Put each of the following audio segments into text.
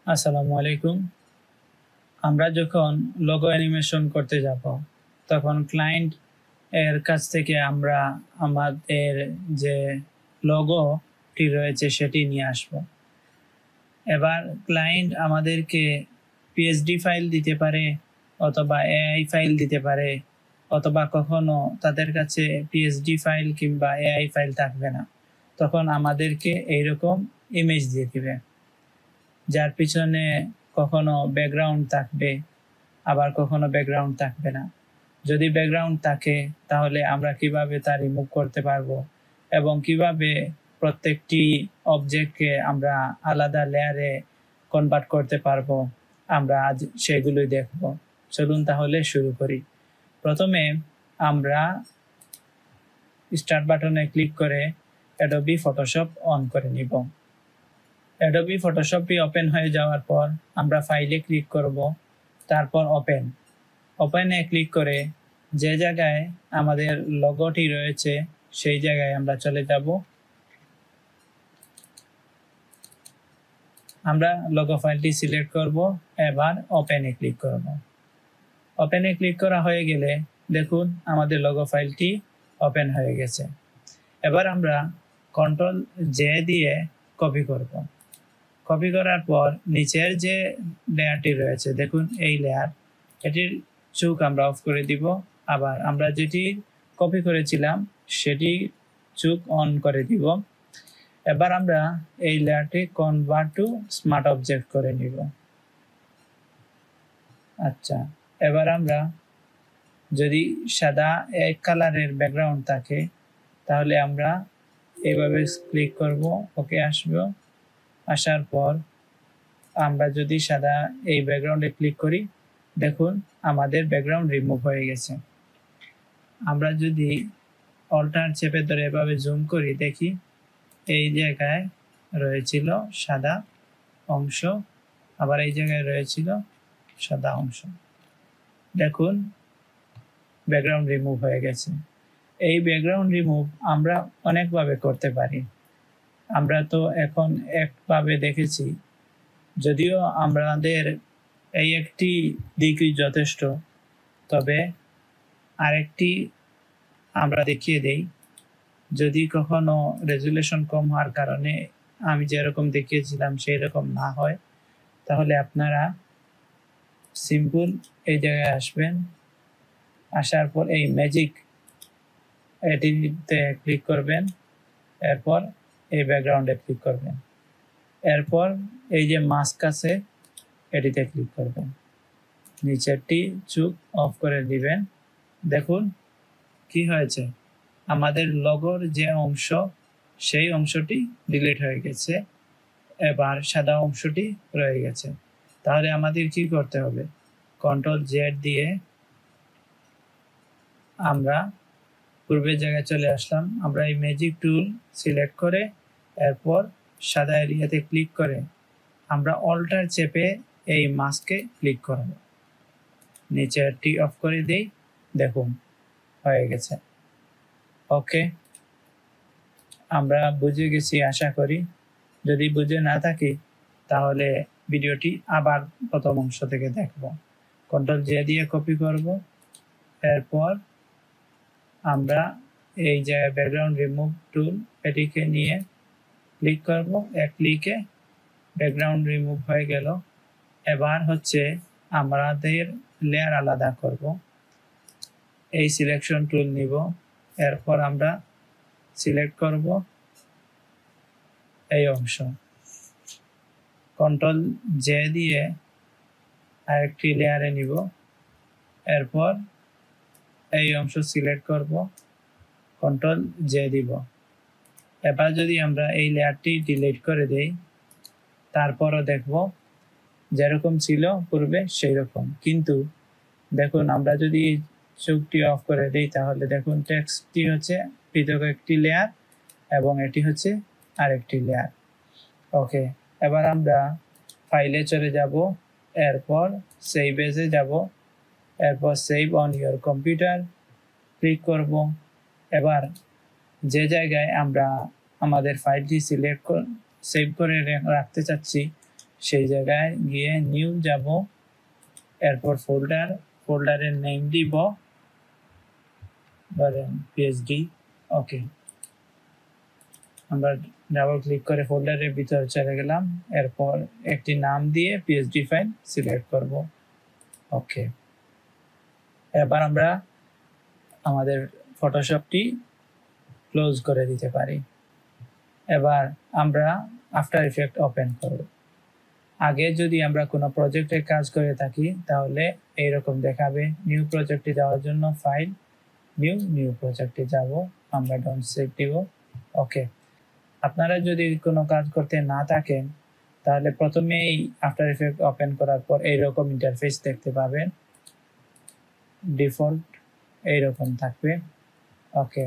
আসসালামু আলাইকুম। আমরা যখন লোগো অ্যানিমেশন করতে যাব তখন ক্লায়েন্ট এর কাছ থেকে আমরা আমাদের যে লোগোটি রয়েছে সেটি নিয়ে আসব। এবার ক্লায়েন্ট আমাদেরকে পিএসডি ফাইল দিতে পারে অথবা এআই ফাইল দিতে পারে, অথবা কখনো তাদের কাছে পিএসডি ফাইল কিংবা এআই ফাইল থাকবে না, তখন আমাদেরকে এইরকম ইমেজ দিয়ে দিবে, যার পিছনে কখনো ব্যাকগ্রাউন্ড থাকবে, আবার কখনো ব্যাকগ্রাউন্ড থাকবে না। যদি ব্যাকগ্রাউন্ড থাকে তাহলে আমরা কিভাবে তা রিমুভ করতে পারবো এবং কিভাবে প্রত্যেকটি অবজেক্টকে আমরা আলাদা লেয়ারে কনভার্ট করতে পারবো, আমরা আজ সেগুলোই দেখব। চলুন তাহলে শুরু করি। প্রথমে আমরা স্টার্ট বাটনে ক্লিক করে অ্যাডোবি ফটোশপ অন করে নিব। অ্যাডোবি ফটোশপটি ওপেন হয়ে যাওয়ার পর আমরা ফাইলে ক্লিক করব, তারপর ওপেনে ক্লিক করে যে জায়গায় আমাদের লোগোটি রয়েছে সেই জায়গায় আমরা চলে যাব। আমরা লোগো ফাইলটি সিলেক্ট করব, এবার ওপেনে ক্লিক করব। ওপেনে ক্লিক করা হয়ে গেলে দেখুন আমাদের লোগো ফাইলটি ওপেন হয়ে গেছে। এবার আমরা কন্ট্রোল জে দিয়ে কপি করব। কপি করার পর নিচের যে লেয়ারটি রয়েছে দেখুন এই লেয়ার, এটির চোখ আমরা অফ করে দিব। আবার আমরা যেটি কপি করেছিলাম সেটি চোখ অন করে দিব। এবার আমরা এই লেয়ারটি কনভার্ট টু স্মার্ট অবজেক্ট করে নিব। আচ্ছা, এবার আমরা যদি সাদা এক কালারের ব্যাকগ্রাউন্ড থাকে তাহলে আমরা এইভাবে ক্লিক করব, ওকে আসবো। আসার পর আমরা যদি সাদা এই ব্যাকগ্রাউন্ডে ক্লিক করি দেখুন আমাদের ব্যাকগ্রাউন্ড রিমুভ হয়ে গেছে। আমরা যদি অল্টার চেপে ধরে এভাবে জুম করি দেখি এই জায়গায় রয়েছিল সাদা অংশ, আবার এই জায়গায় রয়েছিল সাদা অংশ। দেখুন ব্যাকগ্রাউন্ড রিমুভ হয়ে গেছে। এই ব্যাকগ্রাউন্ড রিমুভ আমরা অনেকভাবে করতে পারি। আমরা তো এখন একভাবে দেখেছি, যদিও আমাদের এই একটি দিকই যথেষ্ট, তবে আরেকটি আমরা দেখিয়ে দেই। যদি কখনো রেজুলেশন কম হওয়ার কারণে আমি যেরকম দেখিয়েছিলাম সেই রকম না হয় তাহলে আপনারা সিম্পল এই জায়গায় আসবেন, আসার পর এই ম্যাজিক এটিতে ক্লিক করবেন, এরপর এই ব্যাকগ্রাউন্ডে ক্লিক করবেন, এরপর এই যে মাস্ক আছে এটিতে ক্লিক করবেন, নিচেরটি চোখ অফ করে দিবেন। দেখুন কি হয়েছে, আমাদের লোগোর যে অংশ সেই অংশটি ডিলিট হয়ে গেছে, এবার সাদা অংশটি রয়ে গেছে। তাহলে আমাদের কি করতে হবে, কন্ট্রোল জেড দিয়ে আমরা পূর্বের জায়গায় চলে আসলাম। আমরা এই ম্যাজিক টুল সিলেক্ট করে এরপর সাদা এরিয়াতে ক্লিক করে আমরা অল্টার চেপে এই মাস্কে ক্লিক করব, নিচেরটি অফ করে দিই, দেখুন হয়ে গেছে। ওকে, আমরা বুঝে গেছি আশা করি। যদি বুঝে না থাকি তাহলে ভিডিওটি আবার প্রথম অংশ থেকে দেখব। কন্ট্রোল জে দিয়ে কপি করব, এরপর আমরা এই যে ব্যাকগ্রাউন্ড রিমুভ টুল এটিকে নিয়ে ক্লিক করব, এক ক্লিকে ব্যাকগ্রাউন্ড রিমুভ হয়ে গেল। এবার হচ্ছে আমাদের লেয়ার আলাদা করব, এই সিলেকশন টুল নিব, এরপর আমরা সিলেক্ট করব এই অংশ, কন্ট্রোল জে দিয়ে আরেকটি লেয়ারে নিব, এরপর এই অংশ সিলেক্ট করব, কন্ট্রোল জে দিব। এবার যদি আমরা এই লেয়ারটি ডিলিট করে দেই তারপরও দেখব যেরকম ছিল পূর্বে সেই রকম, কিন্তু দেখুন আমরা যদি চোখটি অফ করে দিই তাহলে দেখুন টেক্সটটি হচ্ছে পৃথক একটি লেয়ার এবং এটি হচ্ছে আরেকটি লেয়ার। ওকে, এবার আমরা ফাইলে চলে যাব, এরপর সেভ এজে যাব, এরপর save on your computer click করব। এবার যে জায়গায় আমরা আমাদের ফাইলটি সেভ করে রাখতে চাচ্ছি সেই জায়গায় গিয়ে নিউ যাব, এরপর ফোল্ডারের নেম দিব ধরেন পিএইচডি। ওকে, আমরা ডাবল ক্লিক করে ফোল্ডারের ভিতরে চলে গেলাম, এরপর একটি নাম দিয়ে পিএইচডি ফাইল সিলেক্ট করব। ওকে, এবার আমরা আমাদের ফটোশপটি ক্লোজ করে দিতে পারি। এবার আমরা আফটার ইফেক্ট ওপেন করব। আগে যদি আমরা কোনো প্রজেক্টে কাজ করে থাকি তাহলে এইরকম দেখাবে। নিউ প্রজেক্টে যাওয়ার জন্য ফাইল, নিউ প্রজেক্টে যাব, আমরা ডন সেভ দিব। ওকে, আপনারা যদি কোনো কাজ করতে না থাকেন তাহলে প্রথমেই আফটার ইফেক্ট ওপেন করার পর এইরকম ইন্টারফেস দেখতে পাবেন, ডিফল্ট এইরকম থাকবে। ওকে,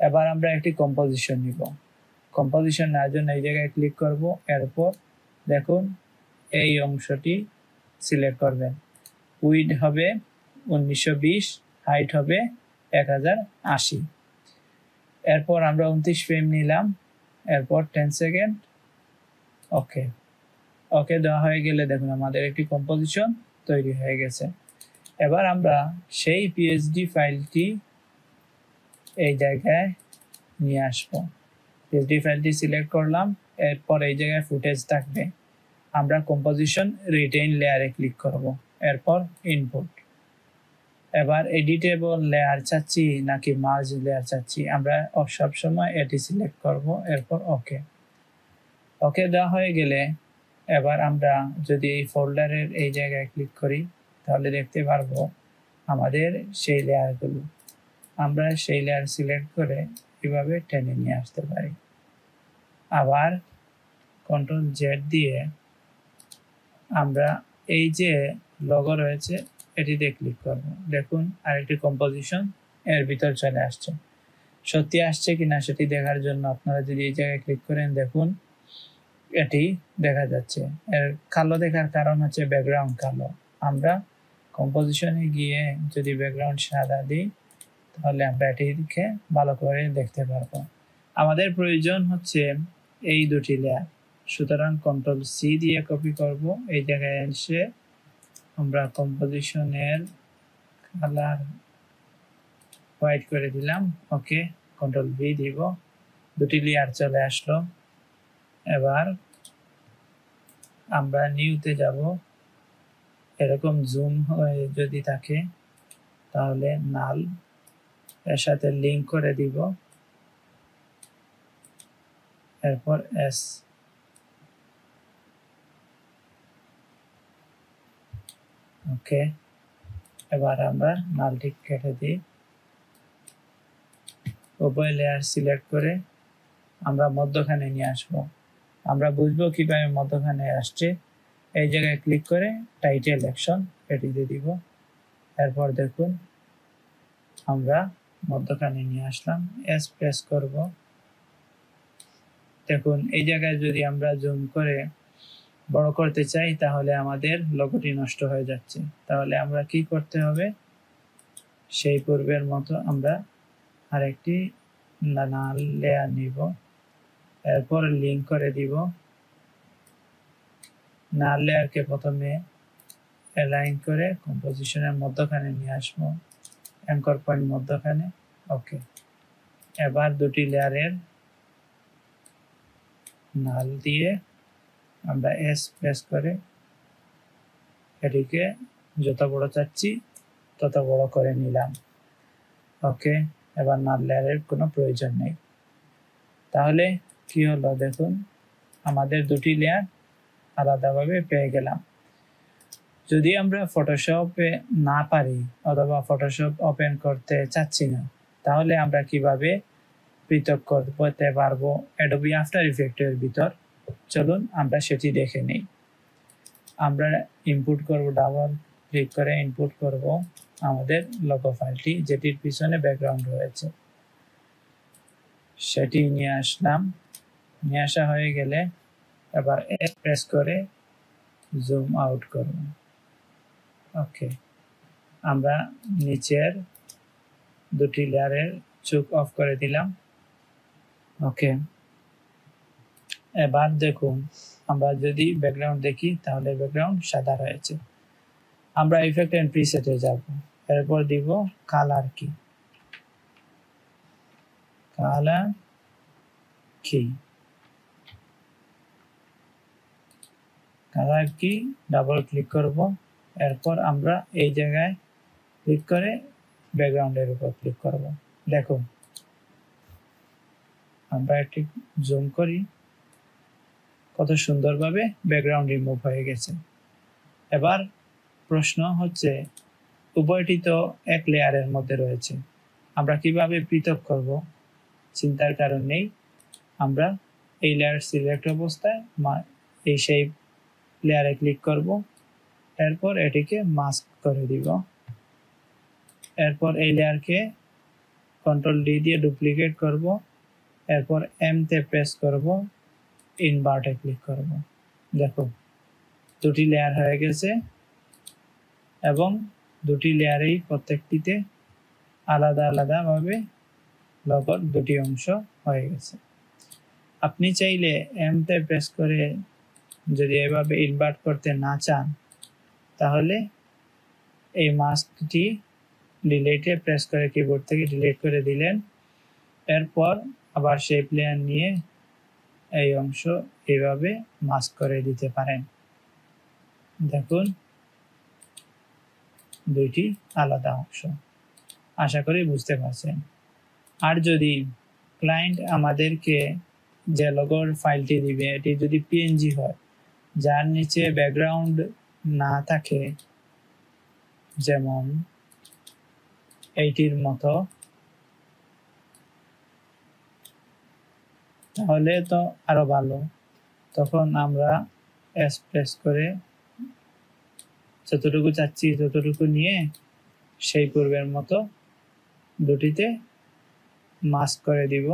এবার আমরা একটি কম্পোজিশন নিব। কম্পোজিশন নেওয়ার জন্য এই জায়গায় ক্লিক করব, এরপর দেখুন এই অংশটি সিলেক্ট করবেন। উইড হবে 1920, হাইট হবে 1080। এরপর আমরা 29 ফ্রেম নিলাম, এরপর 10 সেকেন্ড। ওকে, ওকে দেওয়া হয়ে গেলে দেখুন আমাদের একটি কম্পোজিশন তৈরি হয়ে গেছে। এবার আমরা সেই পিএইচডি ফাইলটি এই জায়গায় নিয়ে আসবো। পিএইচডি ফাইলটি সিলেক্ট করলাম, এরপর এই জায়গায় ফুটেজ থাকবে। আমরা কম্পোজিশন রিটেইন লেয়ারে ক্লিক করব, এরপর ইনপুট। এবার এডিটেবল লেয়ার চাচ্ছি নাকি মার্জ লেয়ার চাচ্ছি, আমরা সব সময় এটি সিলেক্ট করব, এরপর ওকে। ওকে দেওয়া হয়ে গেলে এবার আমরা যদি এই ফোল্ডারের এই জায়গায় ক্লিক করি তাহলে দেখতে পারবো আমাদের সেই লেয়ারগুলো। আমরা সেই লেয়ার সিলেক্ট করে এভাবে টেনে নিয়ে আসতে পারি। আবার কন্ট্রোল জেড দিয়ে আমরা এই যে লোগো রয়েছে এটিতে ক্লিক করব। দেখুন আরেকটি কম্পোজিশন এর ভিতর চলে আসছে। সত্যি আসছে কিনা সেটি দেখার জন্য আপনারা যদি এই জায়গায় ক্লিক করেন, দেখুন এটি দেখা যাচ্ছে। এর কালো দেখার কারণ হচ্ছে ব্যাকগ্রাউন্ড কালো। আমরা কম্পোজিশনে গিয়ে যদি ব্যাকগ্রাউন্ড সাদা দিই তাহলে আমরা এটিকে ভালো করে দেখতে পারবো। আমাদের প্রয়োজন হচ্ছে এই দুটি লেয়ার, সুতরাং কন্ট্রোল সি দিয়ে কপি করব। এই জায়গায় এসে আমরা কম্পোজিশনের কালার হোয়াইট করে দিলাম। ওকে, কন্ট্রোল ভি দিব, দুটি লেয়ার চলে আসলো। এবার আমরা নিউতে যাব, এরকম জুম হয়ে যদি থাকে তাহলে নাল এর সাথে লিঙ্ক করে দিব, এরপর এস। ওকে, এবার আমরা নালটি কেটে দিই। উভয় লেয়ার সিলেক্ট করে আমরা মধ্যখানে নিয়ে আসবো। আমরা বুঝবো কিভাবে মধ্যখানে আসছে, এই জায়গায় ক্লিক করে টাইটেল অ্যাকশন এটিতে দিব। এরপর দেখুন আমরা মধ্যখানে নিয়ে আসলাম, এস প্রেস করব। দেখুন এই জায়গায় যদি আমরা জুম করে বড় করতে চাই তাহলে আমাদের লোগোটি নষ্ট হয়ে যাচ্ছে। তাহলে আমরা কি করতে হবে, সেই পূর্বের মতো আমরা আরেকটি নাল লেয়ার নিব, এরপর লিঙ্ক করে দিব। নাল লেয়ারকে প্রথমে অ্যালাইন করে কম্পোজিশনের মধ্যখানে নিয়ে আসবো, অ্যাঙ্কর পয়েন্ট মধ্যখানে। ওকে, এবার দুটি লেয়ারের নাল দিয়ে আমরা এস প্রেস করে এটিকে যত বড় চাচ্ছি তত বড় করে নিলাম। ওকে, এবার নাল লেয়ারের কোনো প্রয়োজন নেই। তাহলে কি হলো দেখুন, আমাদের দুটি লেয়ার আলাদাভাবে পেয়ে গেলাম। যদি আমরা ফটোশপে না পারি অথবা ফটোশপ ওপেন করতে চাচ্ছি না, তাহলে আমরা কিভাবে পৃথক করতে পারবো অ্যাডোবি আফটার ইফেক্টের ভিতর, চলুন আমরা সেটি দেখে নিই। আমরা ইনপুট করব, ডাবল ক্লিক করে ইনপুট করব আমাদের লোগো ফাইলটি, যেটির পিছনে ব্যাকগ্রাউন্ড রয়েছে, সেটি নিয়ে আসলাম। নিয়ে আসা হয়ে গেলে এবার এস প্রেস করে জুম আউট করব। ওকে, আমরা নিচের দুটি লেয়ারের চোখ অফ করে দিলাম। ওকে, এবার দেখুন আমরা যদি ব্যাকগ্রাউন্ড দেখি তাহলে ব্যাকগ্রাউন্ড সাদা রয়েছে। আমরা ইফেক্ট এন্ড প্রিসেটে যাব, এরপর দিব কালার কি, কালার কি ডাবল ক্লিক করব। এরপর আমরা এই জায়গায় ক্লিক করে ব্যাকগ্রাউন্ডের উপর ক্লিক করব। দেখো আমরা একটু জুম করি, কত সুন্দরভাবে ব্যাকগ্রাউন্ড রিমুভ হয়ে গেছে। এবার প্রশ্ন হচ্ছে উভয়টি তো এক লেয়ারের মধ্যে রয়েছে, আমরা কিভাবে পৃথক করব? চিন্তার কারণ নেই, আমরা এই লেয়ার সিলেক্ট অবস্থায় এই সেই লেয়ারে ক্লিক করব, এরপর এটিকে মাস্ক করে দিব। এরপর এই লেয়ারকে কন্ট্রোল ডি দিয়ে ডুপ্লিকেট করব, এরপর এম তে প্রেস করব, ইনভার্টে ক্লিক করব। দেখো দুটি লেয়ার হয়ে গেছে এবং দুটি লেয়ারেই প্রত্যেকটিতে আলাদা আলাদাভাবে লগোর দুটি অংশ হয়ে গেছে। আপনি চাইলে এম তে প্রেস করে যদি এভাবে ইনভার্ট করতে না চান তাহলে এই মাস্কটি ডিলিটে প্রেস করে কিবোর্ড থেকে ডিলিট করে দিলেন, এরপর আবার সেই লেয়ার নিয়ে এই অংশ এইভাবে মাস্ক করে দিতে পারেন। দেখুন দুইটি আলাদা অংশ, আশা করি বুঝতে পারছেন। আর যদি ক্লায়েন্ট আমাদেরকে যে লগোর ফাইলটি দিবে এটি যদি পিএনজি হয়, যার নিচে ব্যাকগ্রাউন্ড না থাকে, যেমন এইটির মতো, তাহলে তো আরো ভালো। তখন আমরা এস প্রেস করে যতটুকু চাচ্ছি ততটুকু নিয়ে সেই পূর্বের মতো দুটিতে মাস্ক করে দিব,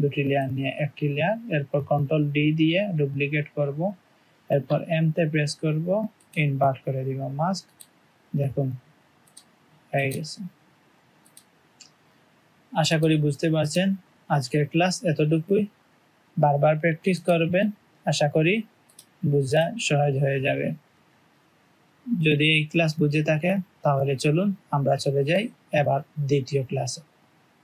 দুটি লেয়ার নিয়ে একটি লেয়ার। এরপর কন্ট্রোল ডি দিয়ে ডুপ্লিকেট করব, এরপর এম তে প্রেস করব, ইনভার্ট করে দিব মাস্ক। দেখুন হয়ে গেছে। আশা করি বুঝতে পারছেন। আজকের ক্লাস এতটুকুই, বারবার প্র্যাকটিস করবেন, আশা করি বোঝা সহজ হয়ে যাবে। যদি এই ক্লাস বুঝে থাকে তাহলে চলুন আমরা চলে যাই এবার দ্বিতীয় ক্লাসে।